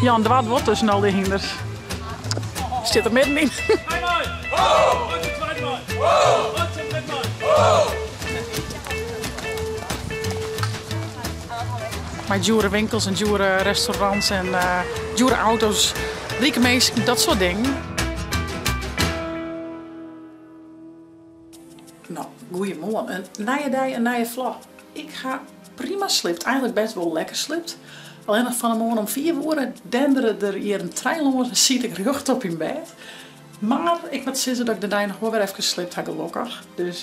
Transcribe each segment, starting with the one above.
Jan, er wat tussen al die hinders. Zit er middenin. Maar dure winkels en dure restaurants en dure auto's, rieke mensen, dat soort dingen. Nou, goeiemorgen. Een nieuwe dag, een nieuwe vlog. Ik ga prima slipt, eigenlijk best wel lekker slipt. Alleen nog van de morgen om 4 uur denderen er hier een trein langs en zie ik recht op in bed. Maar ik moet zeggen dat ik de dag nog wel weer even slipt heb gelukkig. Dus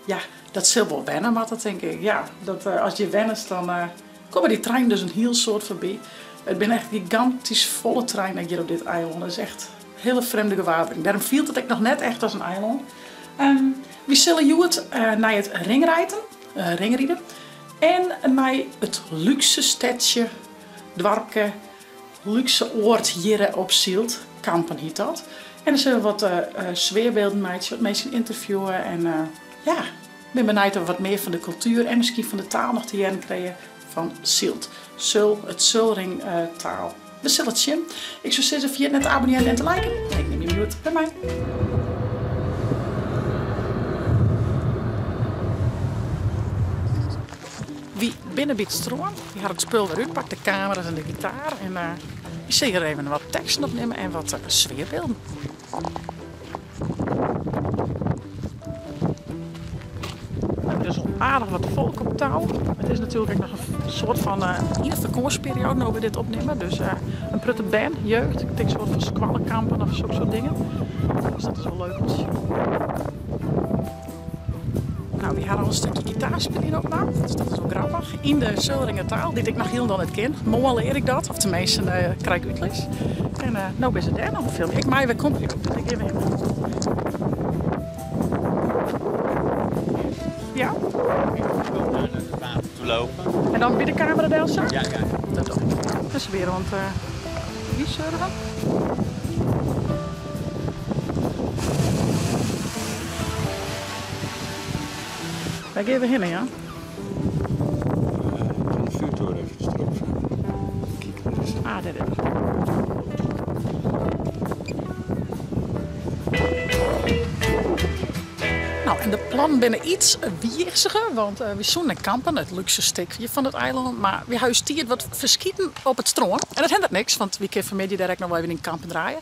ja, dat zal wel wennen, maar dat denk ik. Ja, dat, als je wenst dan komen die trein dus een heel soort voorbij. Het ben echt een gigantisch volle trein hier op dit eiland. Dat is echt een hele vreemde gewaarwording. Daarom viel het ik nog net echt als een eiland. We zullen Joet naar het ringrijden. En naar het luxe stadje, dwarpje, luxe oord hier op Zielt. Kampen heet dat. En dan zullen we wat sfeerbeelden maken, wat mensen interviewen. En ja, ik ben benieuwd of we wat meer van de cultuur en misschien van de taal nog te leren krijgen van Zielt. Het Zulring taal. We zullen het zien. Ik zou zeggen, via net te abonneren en te liken. Ik neem je Joet bij mij. Wie binnen biedt stroom, die had het spul weer uit, pakt de camera's en de gitaar en ik zie hier even wat teksten opnemen en wat sfeerbeelden. Er is al aardig wat volk op touw. Het is natuurlijk nog een soort van in de vakantieperiode nou we dit opnemen, dus een prutte band, jeugd, ik denk een soort van squallenkampen of zo'n soort dingen. Dus dat is wel leuk. Nou, die hadden al een stukje gitaarspelen op nou, dus dat is wel grappig. In de Zulringer taal, die ik nog heel dan het ken. Mooi leer ik dat, of tenminste krijg ik uitles. En nou ben ze daar nog een film. Ik maai weer computer, dus ik even in. Ja? Naar het water toe lopen. En dan bij de camera daar zo? Ja. Dat doe ik. Dat is weer, want wie surfen? Waar gaan we heen, ja? Van de vuurtoren even stroop. Kijk maar eens. Ah, dit is het. Nou, en de plannen binnen iets wijzigen, want we zoeken kampen, het luxe stukje van het eiland, maar we huisdieren wat verschieten op het stroom. En dat hindert niks, want we kunnen vanmiddag direct nog wel even in kampen draaien.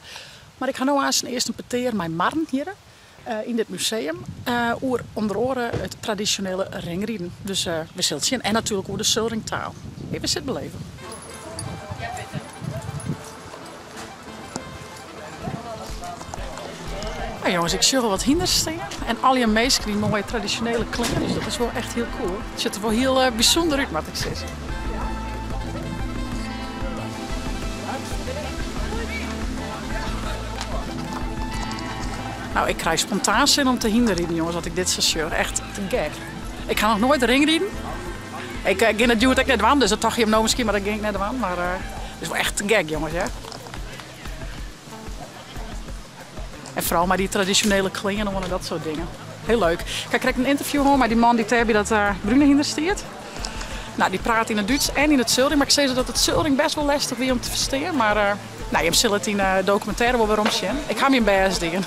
Maar ik ga nu aan zijn eerste peteer mijn marn hier. In dit museum, onder andere het traditionele ringrijden. Dus we zullen zien. En natuurlijk over de Zulringtaal. Even zitten beleven. Nou jongens, ik zie wel wat hinders staan. En al je meesten die mooie traditionele kleren. Dus dat is wel echt heel cool. Het ziet er wel heel bijzonder uit, wat ik zeg. Nou, ik krijg spontaan zin om te hinderrijden, jongens, als ik dit zo zie. Echt te gek. Ik ga nog nooit ringrijden. Ik ging het duurt ik net aan, dus dat dacht je hem nou misschien, maar dat ging ik net aan. Maar het is wel echt te gek, jongens, ja. En vooral maar die traditionele kleren en dat soort dingen. Heel leuk. Kijk, ik krijg een interview hoor met die man die tegen dat Brune hinder stiert. Nou, die praat in het Duits en in het Zulring, maar ik zei dat het Zulring best wel lastig is om te verstaan. Maar nou, je hebt het in documentaire wel waarom zien. Ik ga me in BS dingen.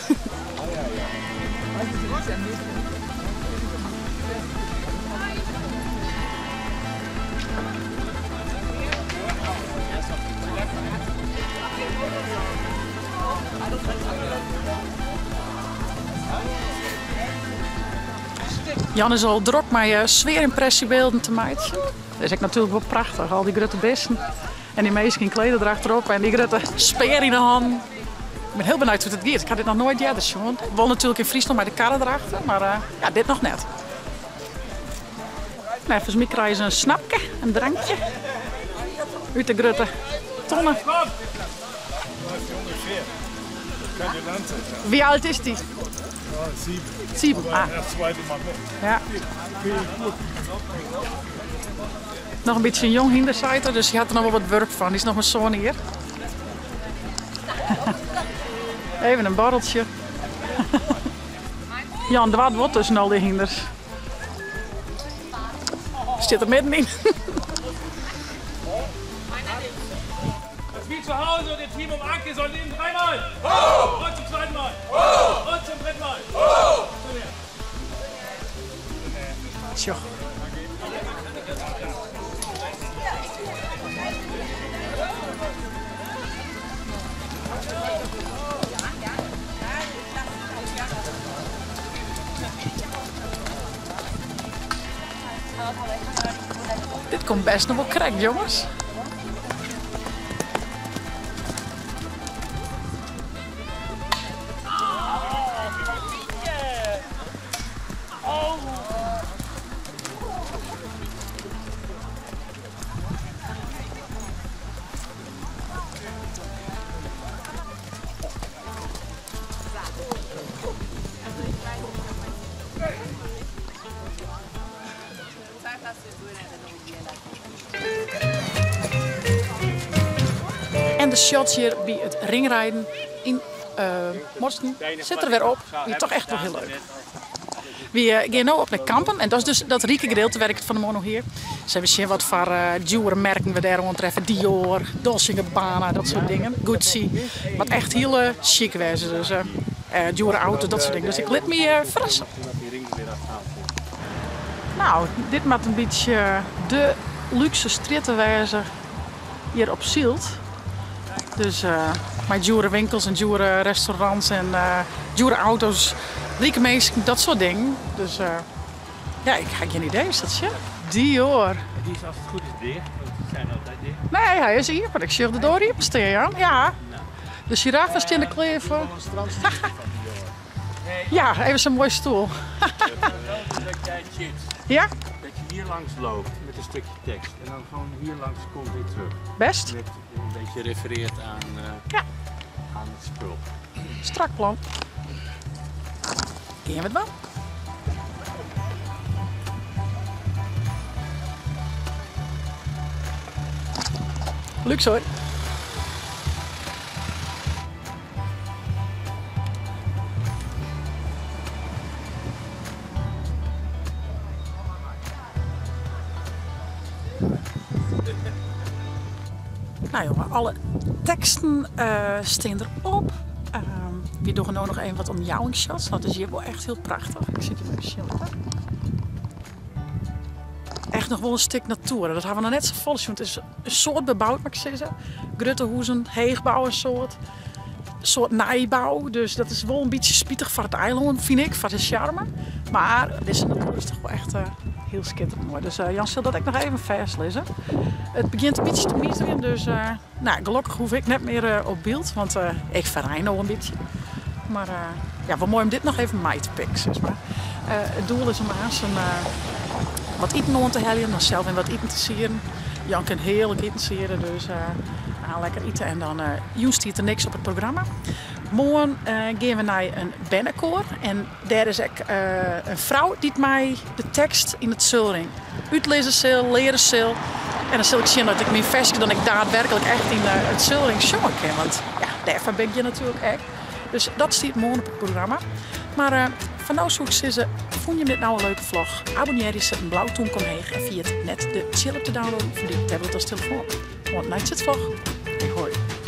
Jan is al druk met sfeerimpressiebeelden te maken. Dat is natuurlijk wel prachtig, al die grote beesten. En die meisjes in kleden erachterop en die grote speer in de hand. Ik ben heel benieuwd hoe het gaat. Ik had dit nog nooit eerder zien. Ik woon natuurlijk in Friesland met de karren erachter, maar ja, dit nog net. Nou, volgens mij krijgen ze een snapje, een drankje. Uit de grote tonnen. Wie oud is die? 7. Ah. Ja. Nog een beetje een jong hinderseiter, dus die had er nog wel wat werk van. Die is nog mijn zoon hier. Even een borreltje. Jan, er wat tussen al die hinders. Zit er middenin. wie zu Hause und ihr Team um Anke sollen eben dreimal. Oh! Und zum zweiten Mal. Oh! Und zum dritten Mal. Oh! Tjoh. Dit komt best nog wel correct, jongens. En de shots hier bij het ringrijden in Morsten zit er weer op. Die is toch echt wel heel leuk. We gaan nu op naar kampen en dat is dus dat rieke gedeelte werkt van de mono hier. Ze hebben zien wat voor dure merken we daar rondtreffen. Dior, Dolce & Gabbana, dat soort dingen. Gucci. Wat echt heel chic wezen. Dus dure auto's, dat soort dingen. Dus ik liet me verrassen. Nou, dit maakt een beetje de luxe stritten hier op Zielt. Dus met dure winkels en dure restaurants en dure auto's, rieke mensen, dat soort dingen. Dus ja, ik heb geen idee, is dat shit? Dior. Die is als het goed is dicht, want die zijn altijd dicht. Nee, hij is hier, maar ik zie de door hier staan, Jan. Ja. De giraffen staan in de kleven. Ja, even zo'n mooie stoel. Dat jij shit. Ja? Dat je hier langs loopt met een stukje tekst en dan gewoon hier langs komt weer terug. Best. Met een beetje refereert aan, aan het spul. Strak plan. Ken je het wel? Luxe hoor. Nou jongen, alle teksten staan erop. We doen nu nog even wat omjouwingsshots. Dat is hier wel echt heel prachtig. Ik zit hier even chillen. Echt nog wel een stuk natuur. Dat hebben we nog net zo vol. Het is een soort bebouwd, maar ik zeg zo. Gruttehoezen, heegbouw een soort nijbouw. Dus dat is wel een beetje spietig voor het eiland, vind ik, voor de charme. Maar deze natuur is toch wel echt heel schitterend mooi. Dus Jan zal dat ik nog even vers lezen. Het begint een beetje te miseren, dus nou, gelukkig hoef ik net meer op beeld, want ik verrij nog een beetje. Maar ja, wel mooi om dit nog even mee te pikken, zeg maar. Het doel is om aan wat eten aan te helpen, dan zelf in wat eten te sieren. Jan kan heerlijk eten sieren, dus lekker eten en dan juist hier er niks op het programma. Morgen gaan we naar een bannenkoor en daar is ook een vrouw die mij de tekst in het zulring uitlezen zal, leren zal. En dan zal ik zien dat ik mijn versie dan ik daadwerkelijk echt in het zulring zongen kan, want ja, daarvan ben je natuurlijk echt. Dus dat staat morgen op het programma. Maar van nou zoek ze, vond je dit nou een leuke vlog? Abonneer je, zet een blauw toenkom heen en via het net de chill op te downloaden van die tablet als telefoon. Want night zit vlog. Ik hoor je.